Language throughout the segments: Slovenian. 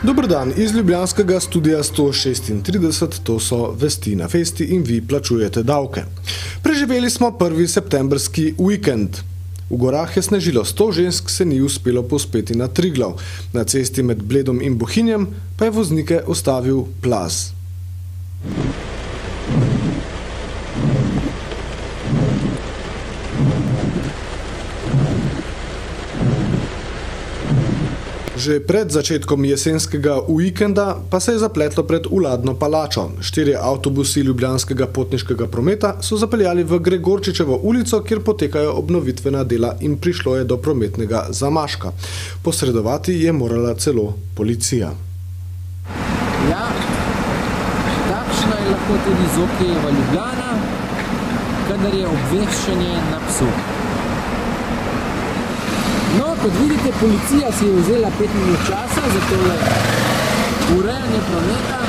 Dober dan iz ljubljanskega studia 136, to so Vesti na Festi in vi plačujete davke. Preživeli smo 1. septembrski vikend. V gorah je snežilo, 100 žensk se ni uspelo povzpeti na Triglav. Na cesti med Bledom in Bohinjem pa je voznike ustavil plaz. Že pred začetkom jesenskega vikenda pa se je zapletlo pred vladno palačo. 4 avtobusi ljubljanskega potniškega prometa so zapeljali v Gregorčičevo ulico, kjer potekajo obnovitvena dela in prišlo je do prometnega zamaška. Posredovati je morala celo policija. Ja, takšna je lahko tudi Zokijeva Ljubljana, kadar je obveščanje na psu. No, kot vidite, policija si je vzela 5 minut časa za tole urejanje prometa.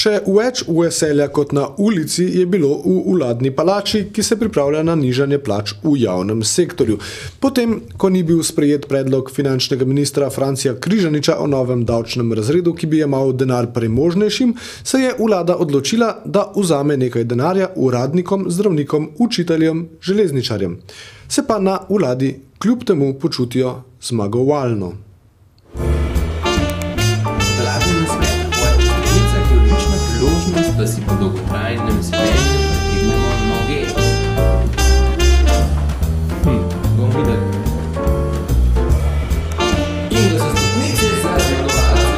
Še več veselja kot na ulici je bilo v vladni palači, ki se pripravlja na nižanje plač v javnem sektorju. Potem, ko ni bil sprejet predlog finančnega ministra Francija Križaniča o novem davčnem razredu, ki bi jemal denar premožnejšim, se je vlada odločila, da vzame nekaj denarja uradnikom, zdravnikom, učiteljem, železničarjem. Se pa na vladi kljub temu počutijo zmagovalno. Da si po dolgotrajnem življenju pretegnemo noge. Bomo videli. In da so stopnice za zmagovalce.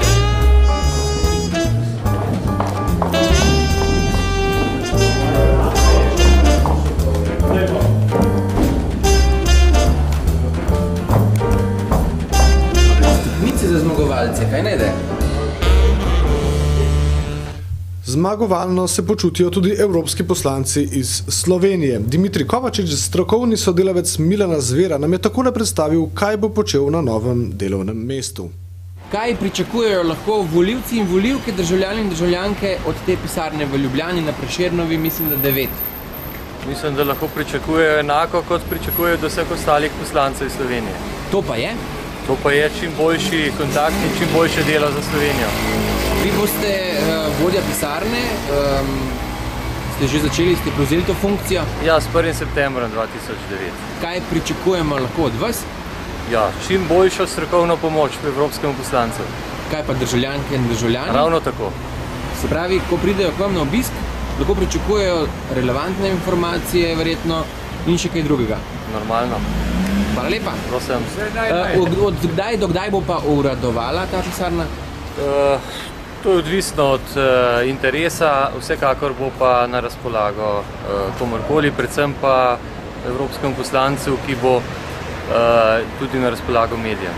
Stopnice za zmagovalce, kaj ne de? Zmagovalno se počutijo tudi evropski poslanci iz Slovenije. Dimitrij Kovačič, strokovni sodelavec Milana Zvera, nam je takole predstavil, kaj bo počel na novem delovnem mestu. Kaj pričakujejo lahko volivci in volivke, državljani in državljanke od te pisarne v Ljubljani na Prešernovi, mislim, da 9? Mislim, da lahko pričakujejo enako, kot pričakujejo do vseh ostalih poslancev iz Slovenije. To pa je? To pa je čim boljši kontakt in čim boljše delo za Slovenijo. Vi boste vodja pisarne, ste že začeli, ste prevzeli to funkcijo? Ja, s 1. septembrom 2009. Kaj pričakujemo lahko od vas? Ja, čim boljšo strokovno pomoč evropskemu poslancu. Kaj pa državljanke in državljani? Ravno tako. Se pravi, ko pridejo k vam na obisk, lahko pričakujejo relevantne informacije, verjetno, in še kaj drugega? Normalno. Hvala lepa. Prosim. Od kdaj do kdaj bo pa uradovala ta pisarna? To je odvisno od interesa, vsekakor bo pa na razpolago komorkoli, predvsem pa evropskemu poslancu, ki bo tudi na razpolago medijem.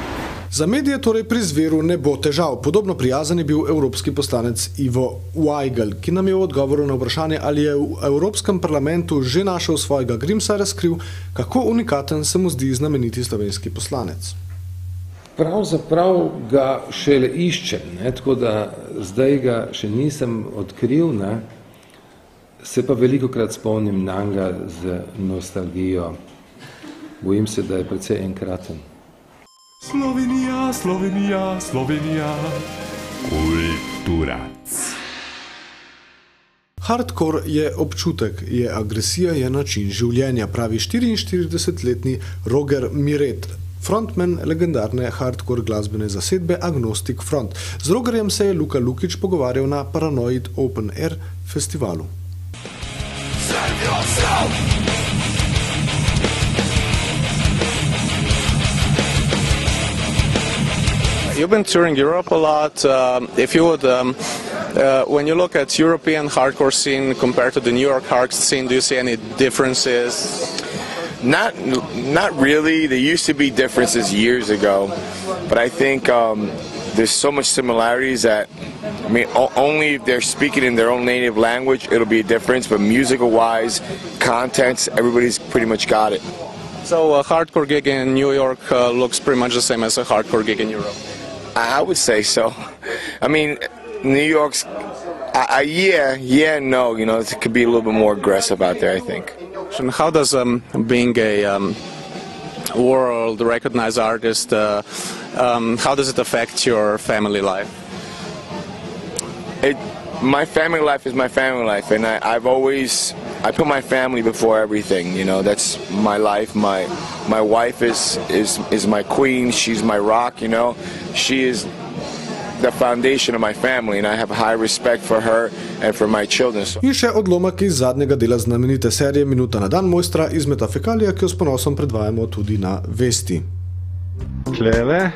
Za medije torej pri Zveru ne bo težav. Podobno prijazen je bil evropski poslanec Ivo Weigl, ki nam je v odgovoru na vprašanje, ali je v Evropskem parlamentu že našel svojega Grimsa, razkril, kako unikaten se mu zdi znameniti slovenski poslanec. Pravzaprav ga šele iščem, tako da zdaj ga še nisem odkril, se pa velikokrat spomnim nanj z nostalgijo. Bojim se, da je precej enkraten. Slovenija, Slovenija, Slovenija, kulturac. Hardcore je občutek, je agresija, je način življenja, pravi 44-letni Roger Miret, frontman legendarne hardcore glasbene zasedbe Agnostic Front. Z Rogerjem se je Luka Lukič pogovarjal na Paranoid Open Air festivalu. You've been touring Europe a lot. If you would, when you look at European hardcore scene compared to the New York hardcore scene, do you see any differences? Not really. There used to be differences years ago, but I think there's so much similarities that, I mean, only if they're speaking in their own native language, it'll be a difference, but musical-wise, contents, everybody's pretty much got it. So a hardcore gig in New York looks pretty much the same as a hardcore gig in Europe? I would say so. I mean, New York's, yeah, no, you know, it could be a little bit more aggressive out there, I think. And how does being a world recognized artist, how does it affect your family life? My family life is my family life, and I put my family before everything. You know, that's my life. My wife is my queen. She's my rock. You know, she is the foundation of my family, and I have high respect for her and for my children. In še odlomek iz zadnjega dela znamenite serije Minuta na dan mojstra iz Metafekalija, ki jo s ponosom predvajamo tudi na Vesti. Tlele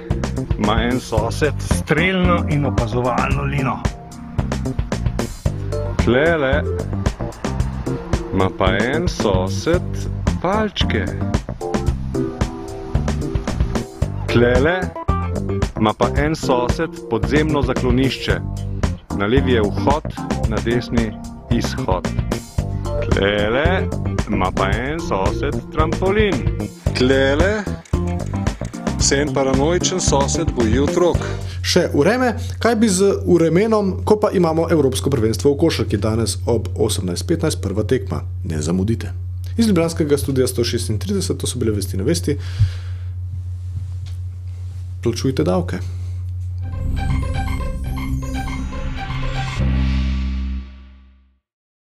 ima en sosed strelno in opazovalno lino. Tlele ima pa en sosed palčke. Tlele ima pa en sosed podzemno zaklonišče. Na levi je vhod, na desni izhod. Tlele ima pa en sosed trampolin. Tlele se en paranoičen sosed boji otrok. Še vreme, kaj bi z vremenom, ko pa imamo Evropsko prvenstvo v košarki danes ob 18:15, prva tekma. Ne zamudite. Iz ljubljanskega studia 136, to so bile Vesti na Vesti. Plačujte davke.